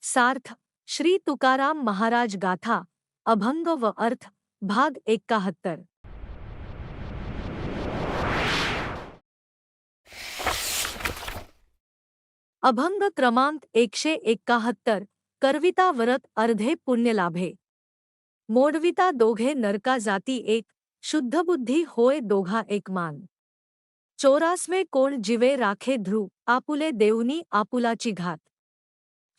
सार्थ श्री तुकाराम महाराज गाथा अभंग व अर्थ भाग 71। अभंग क्रमांक 171। करविता व्रत अर्धे पुण्य लाभे। मोडविता दोघे नरका जाती एक, शुद्ध बुद्धी होय दोघा एक मान। चोरास्मे कोण जिवे राखे ध्रुव, आपुले देऊनी आपुलाची घात।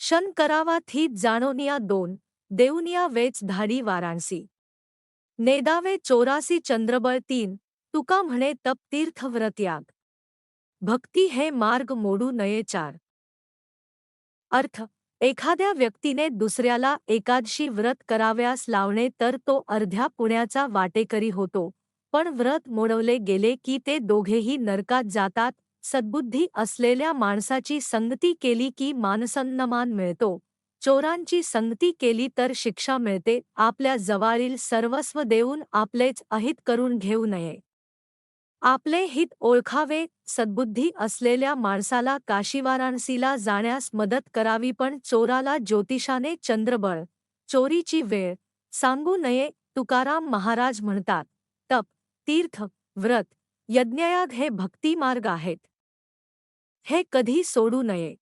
शन करावा थीत जाणोनिया दोन, देऊनिया वेच धाडी वाराणसी। नेदावे चोरासी चंद्रबळ तीन, तुका म्हणे तप तीर्थ व्रत याग। भक्ती हे मार्ग मोडू नये चार। अर्थ एखाद्या व्यक्तीने दुसऱ्याला एकादशी व्रत कराव्यास लावणे तर तो अर्ध्या पुण्याचा वाटेकरी होतो, पण व्रत मोडवले गेले की ते दोघेही नरकात जातात। सद्बुद्धी असलेल्या माणसाची संगती केली की मानसन्मान मिळतो, चोरांची संगती केली तर शिक्षा मिळते। आपल्या जवळील सर्वस्व देऊन आपलेच अहित करून घेऊ नये। आपले हित ओळखावे। सद्बुद्धी असलेल्या माणसाला काशीवाराणसीला जाण्यास मदत करावी, पण चोराला ज्योतिषाने चंद्रबळ चोरीची वेळ सांगू नये। तुकाराम महाराज म्हणतात, तप तीर्थ व्रत यज्ञयाग हे भक्तिमार्ग आहेत, हे कधी सोडू नये।